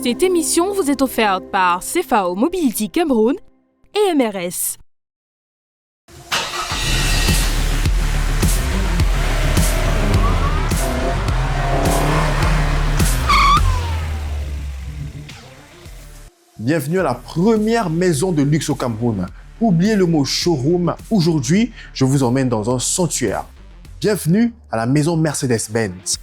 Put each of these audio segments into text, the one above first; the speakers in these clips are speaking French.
Cette émission vous est offerte par CFAO Mobility Cameroun et MRS. Bienvenue à la première maison de luxe au Cameroun. Oubliez le mot showroom. Aujourd'hui, je vous emmène dans un sanctuaire. Bienvenue à la maison Mercedes-Benz.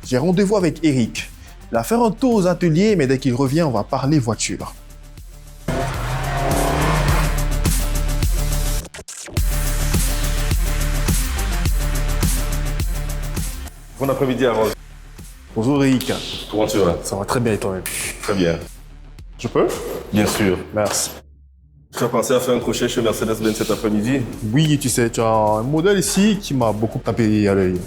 J'ai rendez-vous avec Eric. Il va faire un tour aux ateliers, mais dès qu'il revient, on va parler voiture. Bon après-midi à Rose. Bonjour Eric. Comment tu vas? Ça va très bien et toi-même? Très bien. Je peux? Bien sûr. Merci. Tu as pensé à faire un crochet chez Mercedes-Benz cet après-midi? Oui, tu sais, tu as un modèle ici qui m'a beaucoup tapé à l'œil.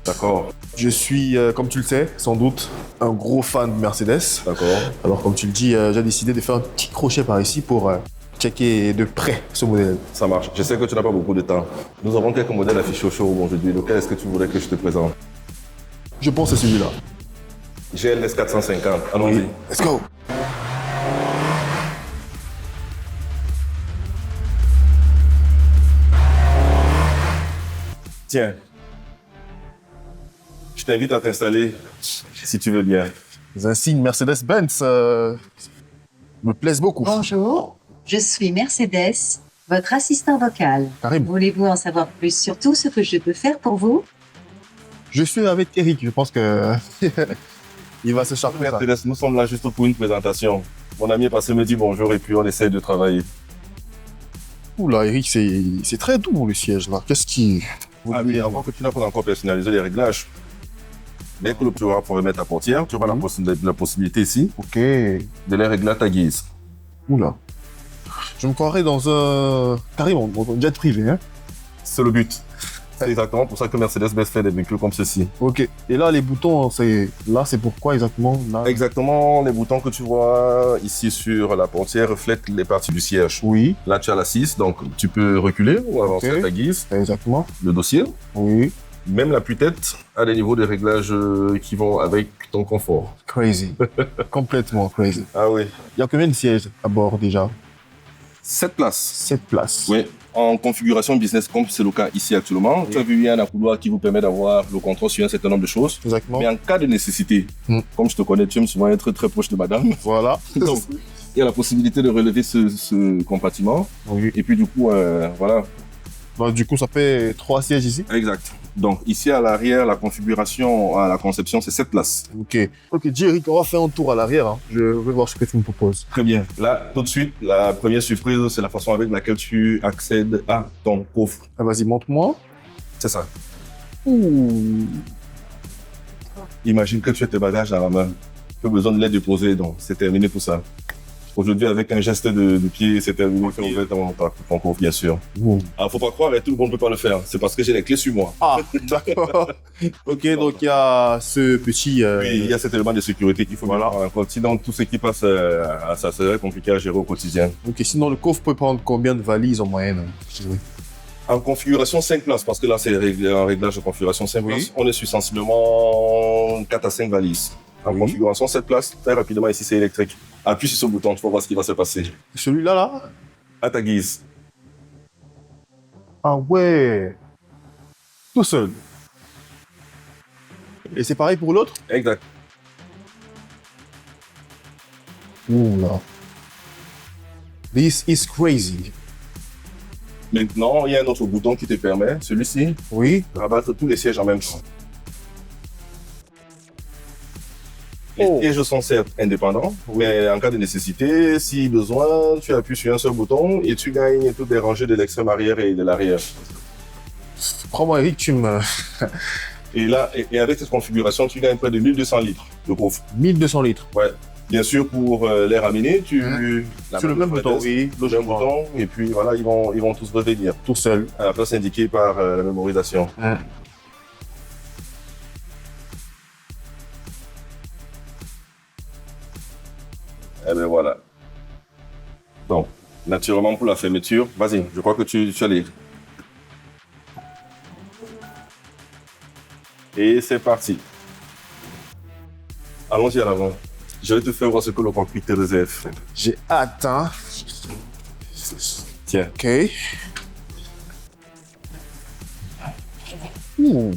D'accord. Je suis, comme tu le sais, sans doute, un gros fan de Mercedes. D'accord. Alors, comme tu le dis, j'ai décidé de faire un petit crochet par ici pour checker de près ce modèle. Ça marche. Je sais que tu n'as pas beaucoup de temps. Nous avons quelques modèles affichés au showroom aujourd'hui. Lequel est-ce que tu voudrais que je te présente? Je pense que c'est celui-là. GLS 450. Allons-y. Oui. Let's go! Tiens. Je t'invite à t'installer, si tu veux bien. Les insignes Mercedes-Benz me plaisent beaucoup. Bonjour, je suis Mercedes, votre assistant vocal. Karim. Voulez-vous en savoir plus sur tout ce que je peux faire pour vous? Je suis avec Eric, je pense que il va se charger. Mercedes, nous sommes là juste pour une présentation. Mon ami est passé me dit bonjour et puis on essaie de travailler. Oula, Eric, c'est très doux le siège là. Qu'est-ce qui... Ah oui, avant que tu n'as pas encore personnalisé les réglages. Dès que tu auras pour remettre ta portière, tu auras la possibilité ici Ok. de les régler à ta guise. Oula. Je me croirais dans un... Carrément, dans un jet privé, hein. C'est le but. C'est exactement pour ça que Mercedes-Benz fait des véhicules comme ceci. Ok. Et là, les boutons, c'est pourquoi exactement là? Exactement, les boutons que tu vois ici sur la portière reflètent les parties du siège. Oui, Là, tu as l'assise, donc tu peux reculer ou avancer Ok. à ta guise. exactement. Le dossier, Oui. même l'appui-tête a des niveaux de réglage qui vont avec ton confort. Crazy. Complètement crazy. Ah oui. Il y a combien de sièges à bord déjà? 7 places. 7 places. Oui, en configuration business comme c'est le cas ici actuellement. Oui. Tu as vu, il y a un accoudoir qui vous permet d'avoir le contrôle sur un certain nombre de choses. Exactement. Mais en cas de nécessité, Mm. comme je te connais, tu aimes souvent être très proche de madame. Voilà. Donc, il y a la possibilité de relever ce compartiment. Oui. Et puis du coup, voilà. Bah, du coup, ça fait 3 sièges ici. Exact. Donc ici à l'arrière, la configuration à la conception, c'est 7 places. Ok. Ok, Eric, on va faire un tour à l'arrière. Hein. Je vais voir ce que tu me proposes. Très bien. Là, tout de suite, la première surprise, c'est la façon avec laquelle tu accèdes à ton coffre. Ah, vas-y, montre-moi. C'est ça. Ouh. Imagine que tu as tes bagages à la main. Tu as besoin de les déposer, donc c'est terminé pour ça. Aujourd'hui, avec un geste de pied, c'est terminé. Tu ouvrir ton coffre, bien sûr. Ouh. Alors, faut pas croire, tout le monde ne peut pas le faire. C'est parce que j'ai les clés sur moi. Ah, d'accord. Ok, donc il y a ce petit... Oui, il y a cet élément de sécurité qu'il faut Voilà. prendre en compte. Sinon, tout ce qui passe, ça serait compliqué à gérer au quotidien. Ok, sinon le coffre peut prendre combien de valises en moyenne? En configuration 5 places, parce que là, c'est un réglage de configuration 5 Oui. places, on est sur sensiblement 4 à 5 valises. En Oui. configuration 7 places, très rapidement, ici, c'est électrique. Appuie sur ce bouton, tu vas voir ce qui va se passer. Celui-là, là? À ta guise. Ah ouais. Tout seul. Et c'est pareil pour l'autre? Exact. Ouh là. This is crazy. Maintenant, il y a un autre bouton qui te permet, celui-ci, Oui. de rabattre tous les sièges en même temps. Les Oh. sièges sont certes indépendants, mais en cas de nécessité, si besoin, tu appuies sur un seul bouton et tu gagnes toutes les rangées de l'extrême arrière et de l'arrière. Crois-moi, Eric, tu me... Et là, et avec cette configuration, tu gagnes près de 1200 litres de coffre. 1200 litres. Ouais. Bien sûr, pour les ramener, tu... Sur le même bouton, oui. Le même bouton, et puis voilà, ils vont tous revenir. Tout seul. À la place indiquée par la mémorisation. Et ben voilà. Donc, naturellement, pour la fermeture, vas-y, je crois que tu as les... Et c'est parti. Allons-y à l'avant. Je vais te faire voir ce que le cockpit te réserve. J'ai hâte, hein. Tiens. Ok. Ouh.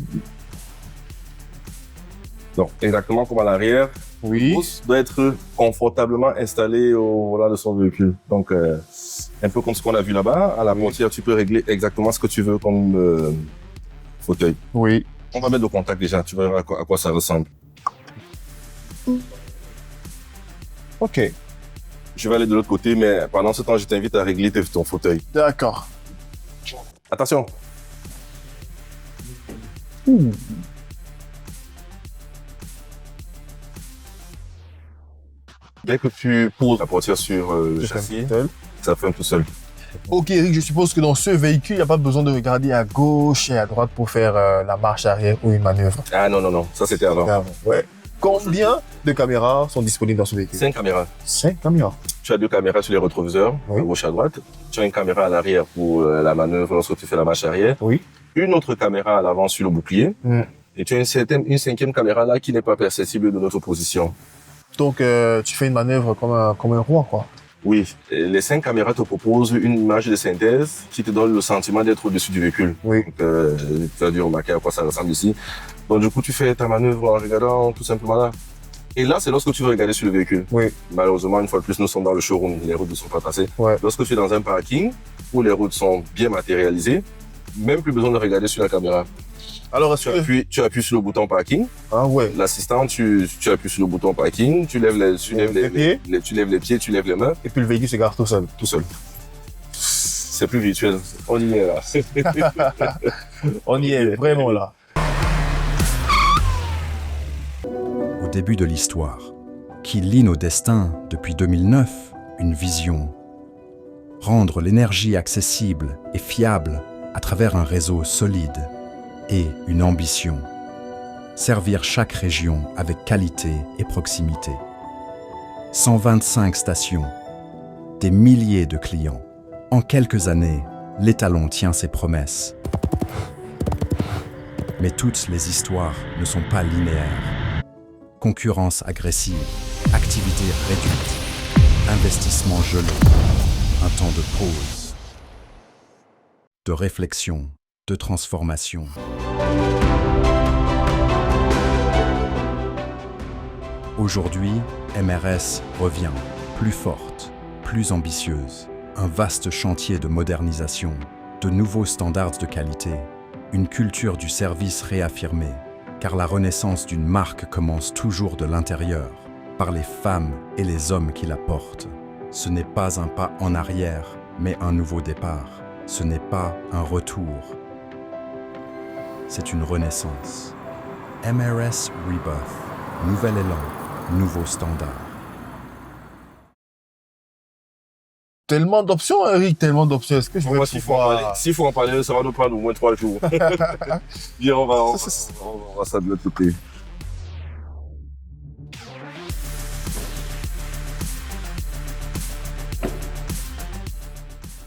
Donc, exactement comme à l'arrière, Oui. Bruce doit être confortablement installé au volant de son véhicule. Donc, un peu comme ce qu'on a vu là-bas, à la portière, tu peux régler exactement ce que tu veux comme fauteuil. Oui. On va mettre le contact déjà, tu verras à quoi ça ressemble. Ok. Je vais aller de l'autre côté, mais pendant ce temps, je t'invite à régler ton fauteuil. D'accord. Attention. Ouh. Dès que tu poses la portière sur le Je fais châssis, tout seul. ça ferme tout seul. Ok, Eric, je suppose que dans ce véhicule, il n'y a pas besoin de regarder à gauche et à droite pour faire la marche arrière ou une manœuvre. Ah non, ça c'était avant. Ouais. Combien de caméras sont disponibles dans ce véhicule? 5 caméras. 5 caméras. Tu as 2 caméras sur les rétroviseurs, Oui. à gauche à droite. Tu as une caméra à l'arrière pour la manœuvre lorsque tu fais la marche arrière. Oui. Une autre caméra à l'avant sur le bouclier. Mm. Et tu as une cinquième caméra là qui n'est pas perceptible de notre position. Donc, tu fais une manœuvre comme un roi, quoi. Oui, et les 5 caméras te proposent une image de synthèse qui te donne le sentiment d'être au-dessus du véhicule. Oui. Donc, tu as dû remarquer à quoi ça ressemble ici. Donc, du coup, tu fais ta manœuvre en regardant tout simplement là. Et là, c'est lorsque tu veux regarder sur le véhicule. Oui. Malheureusement, une fois de plus, nous sommes dans le showroom. Les routes ne sont pas tracées. Ouais. Lorsque tu es dans un parking où les routes sont bien matérialisées, même plus besoin de regarder sur la caméra. Alors, est-ce que... Tu appuies sur le bouton parking. Ah ouais. L'assistant, tu appuies sur le bouton parking, tu lèves les pieds, tu lèves les mains, Et puis le véhicule se gare tout seul. tout seul. C'est plus virtuel. On y est là. On y est, vraiment là. Au début de l'histoire, qui lie nos destins depuis 2009, une vision. Rendre l'énergie accessible et fiable à travers un réseau solide et une ambition. Servir chaque région avec qualité et proximité. 125 stations, des milliers de clients. En quelques années, l'étalon tient ses promesses. Mais toutes les histoires ne sont pas linéaires. Concurrence agressive, activité réduite, investissement gelé, un temps de pause, de réflexion, de transformation. Aujourd'hui, MRS revient, plus forte, plus ambitieuse. Un vaste chantier de modernisation, de nouveaux standards de qualité, une culture du service réaffirmée, car la renaissance d'une marque commence toujours de l'intérieur, par les femmes et les hommes qui la portent. Ce n'est pas un pas en arrière, mais un nouveau départ. Ce n'est pas un retour. C'est une renaissance. MRS Rebirth, nouvel élan, nouveau standard. Tellement d'options, Eric, tellement d'options. Est-ce que je vais S'il faut en parler, ça va nous prendre au moins 3 jours. Bien, on va voir ça de l'autre côté.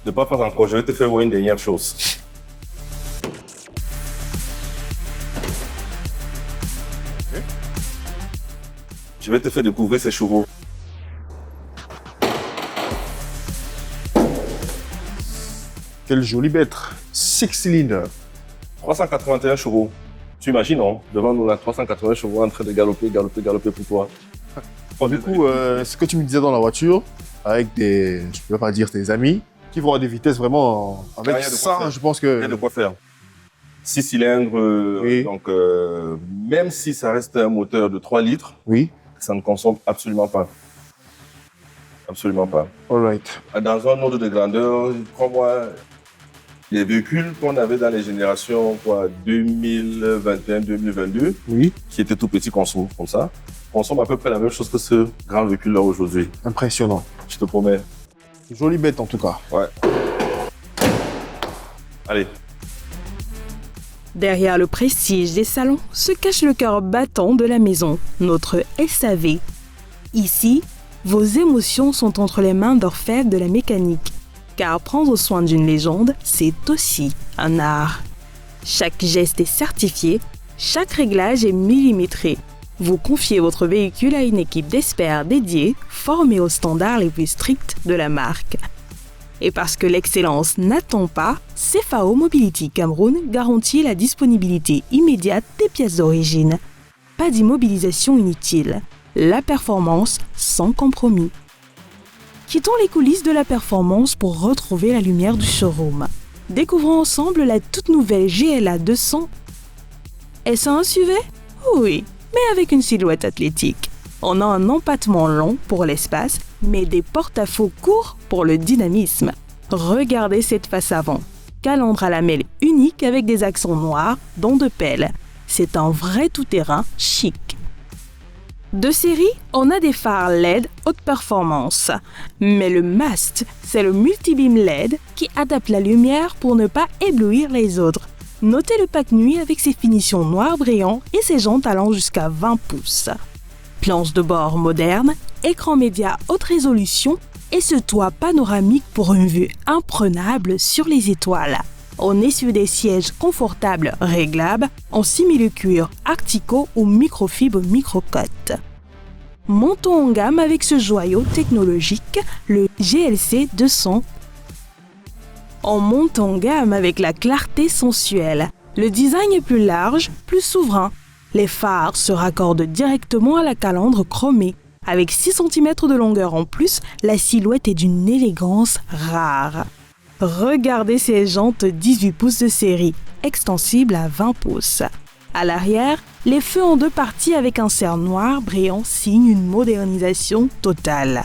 Ne pas faire encore, je vais te faire voir une dernière chose. Je vais te faire découvrir ces chevaux. Quelle jolie bête. 6 cylindres. 381 chevaux. Tu imagines, non? Devant nous, on a 380 chevaux en train de galoper pour toi. Du coup, ce que tu me disais dans la voiture, avec des, je peux pas dire tes amis, qui vont à des vitesses vraiment, avec il y a de quoi ça, faire. je pense Il y a que... de quoi faire. 6 cylindres, Oui. donc même si ça reste un moteur de 3 litres, Oui, ça ne consomme absolument pas. Absolument pas. all right. Dans un ordre de grandeur, crois-moi, les véhicules qu'on avait dans les générations 2021-2022, Oui, qui étaient tout petits comme ça, consomment à peu près la même chose que ce grand véhicule-là aujourd'hui. impressionnant. Je te promets. Jolie bête en tout cas. Ouais. Allez. Derrière le prestige des salons se cache le cœur battant de la maison, notre SAV. Ici, vos émotions sont entre les mains d'orfèvres de la mécanique. Car prendre soin d'une légende, c'est aussi un art. Chaque geste est certifié, chaque réglage est millimétré. Vous confiez votre véhicule à une équipe d'experts dédiés, formés aux standards les plus stricts de la marque. Et parce que l'excellence n'attend pas, CFAO Mobility Cameroun garantit la disponibilité immédiate des pièces d'origine. Pas d'immobilisation inutile. La performance sans compromis. Quittons les coulisses de la performance pour retrouver la lumière du showroom. Découvrons ensemble la toute nouvelle GLA 200. Est-ce un SUV ? Oui, mais avec une silhouette athlétique. On a un empattement long pour l'espace, mais des porte-à-faux courts pour le dynamisme. Regardez cette face avant. Calandre à lamelles unique avec des accents noirs, dont de pelle. C'est un vrai tout-terrain chic. De série, on a des phares LED haute performance. Mais le must, c'est le multibeam LED qui adapte la lumière pour ne pas éblouir les autres. Notez le pack nuit avec ses finitions noir brillant et ses jantes allant jusqu'à 20 pouces. Planche de bord moderne, écran média haute résolution et ce toit panoramique pour une vue imprenable sur les étoiles. On est sur des sièges confortables réglables en simili-cuir Artico ou microfibre microcote. Montons en gamme avec ce joyau technologique, le GLC 200. On monte en gamme avec la clarté sensuelle. Le design est plus large, plus souverain. Les phares se raccordent directement à la calandre chromée. Avec 6 cm de longueur en plus, la silhouette est d'une élégance rare. Regardez ces jantes 18 pouces de série, extensibles à 20 pouces. À l'arrière, les feux en 2 parties avec un cerf noir brillant signent une modernisation totale.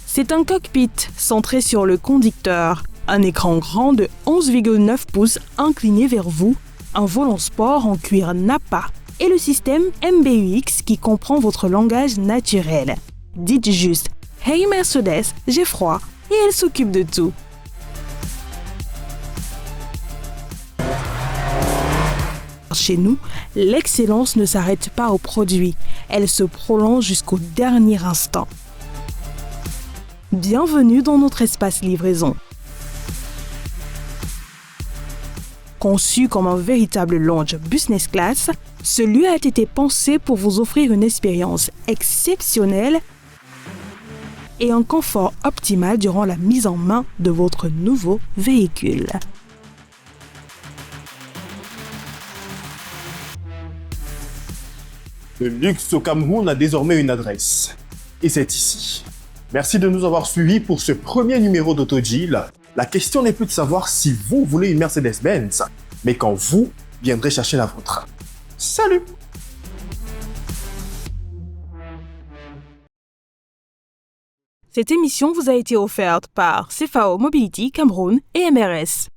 C'est un cockpit centré sur le conducteur, un écran grand de 11,9 pouces incliné vers vous, un volant sport en cuir Nappa et le système MBUX qui comprend votre langage naturel. Dites juste « Hey Mercedes, j'ai froid » et elle s'occupe de tout. Chez nous, l'excellence ne s'arrête pas au produit, elle se prolonge jusqu'au dernier instant. Bienvenue dans notre espace livraison. Conçu comme un véritable lounge business class, ce lieu a été pensé pour vous offrir une expérience exceptionnelle et un confort optimal durant la mise en main de votre nouveau véhicule. Le luxe au Cameroun a désormais une adresse. Et c'est ici. Merci de nous avoir suivis pour ce premier numéro d'AutoDeal. La question n'est plus de savoir si vous voulez une Mercedes-Benz, mais quand vous viendrez chercher la vôtre. Salut! Cette émission vous a été offerte par CFAO Mobility Cameroun et MRS.